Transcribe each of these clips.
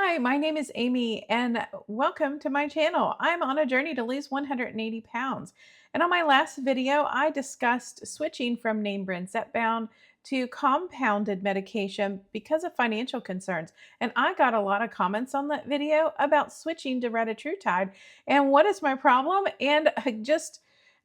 Hi, my name is Amy, and welcome to my channel. I'm on a journey to lose 180 pounds. And on my last video, I discussed switching from name brand Zepbound to compounded medication because of financial concerns. And I got a lot of comments on that video about switching to Retatrutide. And what is my problem? And just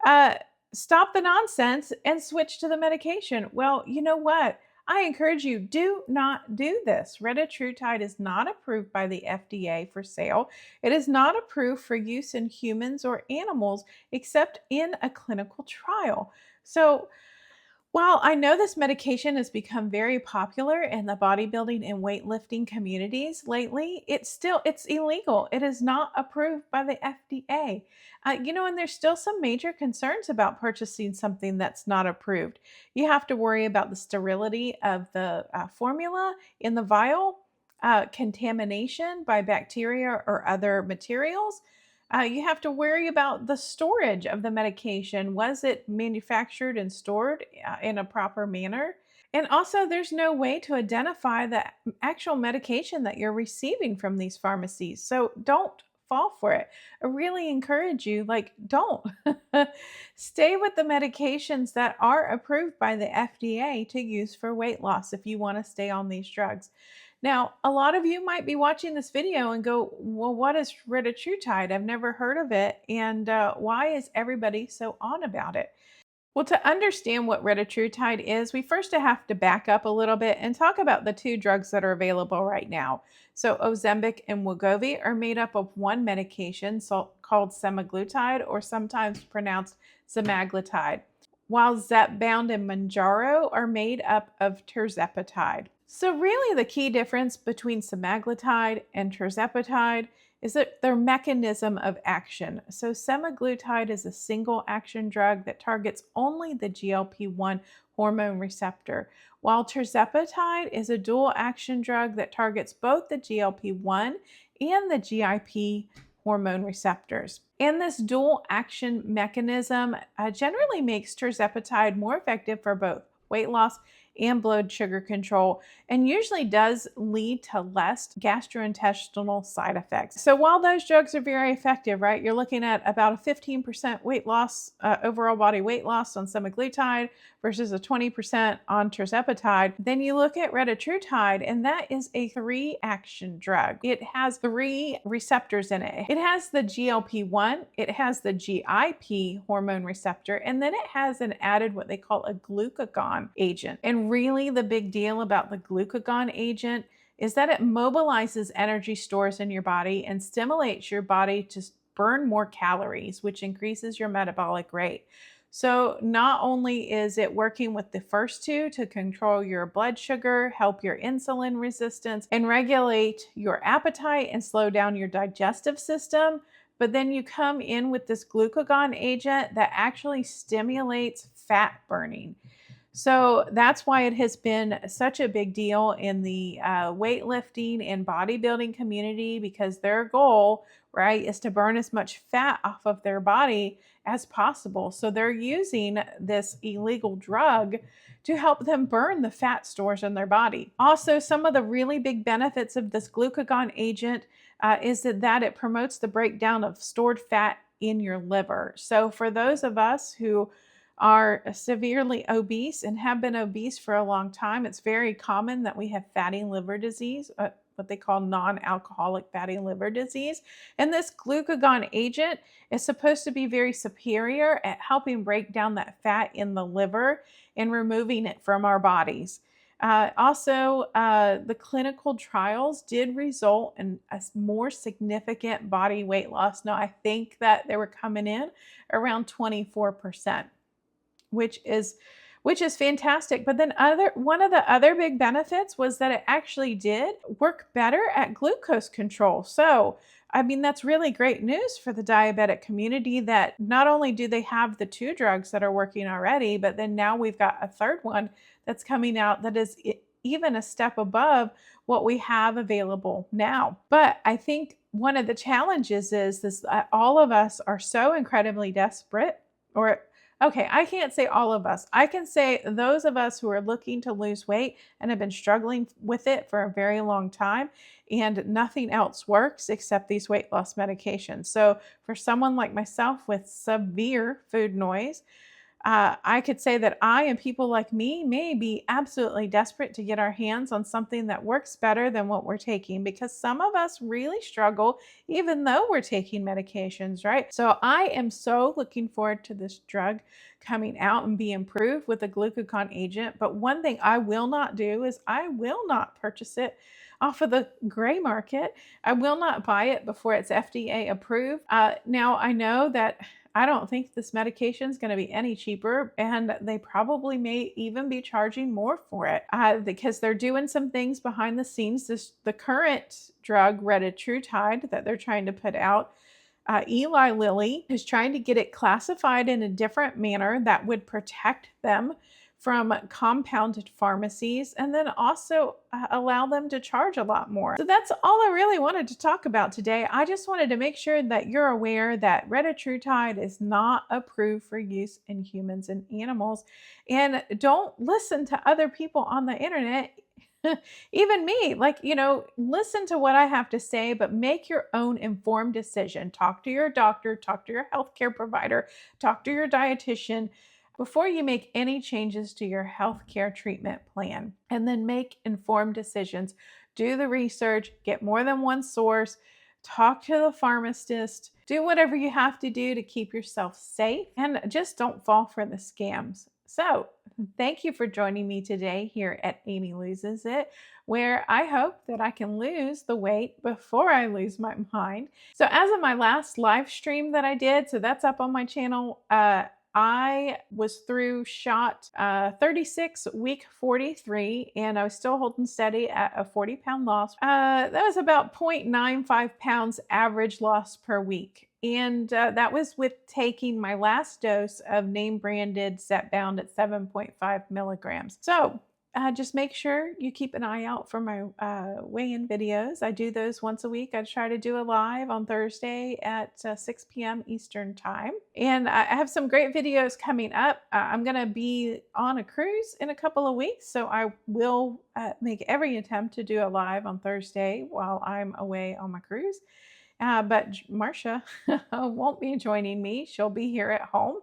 uh, stop the nonsense and switch to the medication. Well, you know what? I encourage you, do not do this. Retatrutide is not approved by the FDA for sale. It is not approved for use in humans or animals except in a clinical trial. So, while I know this medication has become very popular in the bodybuilding and weightlifting communities lately, it's illegal. It is not approved by the FDA. And there's still some major concerns about purchasing something that's not approved. You have to worry about the sterility of the formula in the vial, contamination by bacteria or other materials. You have to worry about the storage of the medication. Was it manufactured and stored in a proper manner? And also, there's no way to identify the actual medication that you're receiving from these pharmacies. So don't fall for it. I really encourage you, don't. Stay with the medications that are approved by the FDA to use for weight loss if you want to stay on these drugs. Now, a lot of you might be watching this video and go, well, what is retatrutide? I've never heard of it. And why is everybody so on about it? Well, to understand what retatrutide is, we first have to back up a little bit and talk about the two drugs that are available right now. So Ozempic and Wegovy are made up of one medication called semaglutide, or sometimes pronounced semaglutide, while Zepbound and Mounjaro are made up of Tirzepatide. So really the key difference between semaglutide and Tirzepatide is that their mechanism of action. So semaglutide is a single action drug that targets only the GLP-1 hormone receptor, while Tirzepatide is a dual action drug that targets both the GLP-1 and the GIP hormone receptors. And this dual action mechanism generally makes Tirzepatide more effective for both weight loss and blood sugar control, and usually does lead to less gastrointestinal side effects. So while those drugs are very effective, right, you're looking at about a 15% weight loss, overall body weight loss on semaglutide versus a 20% on Tirzepatide, then you look at Retatrutide, and that is a 3-action drug. It has 3 receptors in it. It has the GLP-1, it has the GIP hormone receptor, and then it has an added what they call a glucagon agent. And really the big deal about the glucagon agent is that it mobilizes energy stores in your body and stimulates your body to burn more calories, which increases your metabolic rate. So not only is it working with the first two to control your blood sugar, help your insulin resistance, and regulate your appetite and slow down your digestive system, but then you come in with this glucagon agent that actually stimulates fat burning. So that's why it has been such a big deal in the weightlifting and bodybuilding community, because their goal, right, is to burn as much fat off of their body as possible. So they're using this illegal drug to help them burn the fat stores in their body. Also, some of the really big benefits of this glucagon agent is that it promotes the breakdown of stored fat in your liver. So for those of us who are severely obese and have been obese for a long time, it's very common that we have fatty liver disease, what they call non-alcoholic fatty liver disease. And this glucagon agent is supposed to be very superior at helping break down that fat in the liver and removing it from our bodies. The clinical trials did result in a more significant body weight loss. Now, I think that they were coming in around 24%. Which is fantastic. But then one of the other big benefits was that it actually did work better at glucose control. So, I mean, that's really great news for the diabetic community, that not only do they have the 2 drugs that are working already, but then now we've got a third one that's coming out that is even a step above what we have available now. But I think one of the challenges is this: all of us are so incredibly desperate, or Okay, I can't say all of us. I can say those of us who are looking to lose weight and have been struggling with it for a very long time, and nothing else works except these weight loss medications. So, for someone like myself with severe food noise, I could say that I and people like me may be absolutely desperate to get our hands on something that works better than what we're taking, because some of us really struggle even though we're taking medications, right? So I am so looking forward to this drug coming out and be improved with a glucagon agent. But one thing I will not do is I will not purchase it off of the gray market. I will not buy it before it's FDA approved. Now I know that I don't think this medication is going to be any cheaper, and they probably may even be charging more for it because they're doing some things behind the scenes. The current drug, Retatrutide, that they're trying to put out, Eli Lilly is trying to get it classified in a different manner that would protect them from compounded pharmacies, and then also allow them to charge a lot more. So that's all I really wanted to talk about today. I just wanted to make sure that you're aware that Retatrutide is not approved for use in humans and animals. And don't listen to other people on the internet. Even me, like, listen to what I have to say, but make your own informed decision. Talk to your doctor, talk to your healthcare provider, talk to your dietitian before you make any changes to your healthcare treatment plan. And then make informed decisions. Do the research, get more than one source, talk to the pharmacist, do whatever you have to do to keep yourself safe, and just don't fall for the scams. So, thank you for joining me today here at Amy Loses It, where I hope that I can lose the weight before I lose my mind. So, as of my last live stream that I did, so that's up on my channel, I was through shot 36, week 43, and I was still holding steady at a 40-pound loss. That was about 0.95 pounds average loss per week. And that was with taking my last dose of name branded Zepbound at 7.5 milligrams. So just make sure you keep an eye out for my weigh-in videos. I do those once a week. I try to do a live on Thursday at 6 p.m. Eastern time. And I have some great videos coming up. I'm going to be on a cruise in a couple of weeks, so I will make every attempt to do a live on Thursday while I'm away on my cruise. But Marcia won't be joining me. She'll be here at home.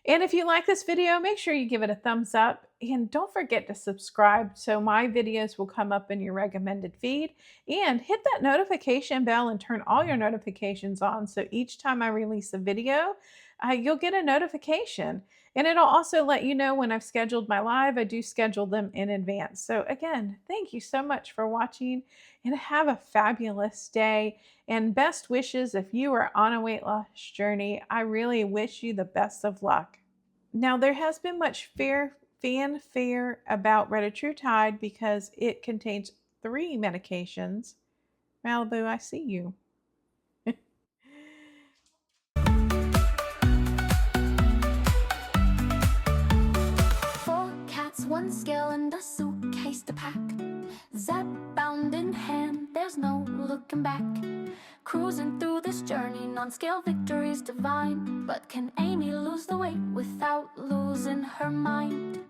And if you like this video, make sure you give it a thumbs up, and don't forget to subscribe so my videos will come up in your recommended feed, and hit that notification bell and turn all your notifications on so each time I release a video, you'll get a notification. And it'll also let you know when I've scheduled my live. I do schedule them in advance. So again, thank you so much for watching, and have a fabulous day. And best wishes if you are on a weight loss journey. I really wish you the best of luck. Now, there has been much fanfare about Retatrutide because it contains 3 medications. Malibu, I see you. 4 cats, 1 scale, and a suitcase to pack. Zepbound in hand, there's no looking back. Cruising through this journey, non-scale victories divine. But can Amy lose the weight without losing her mind?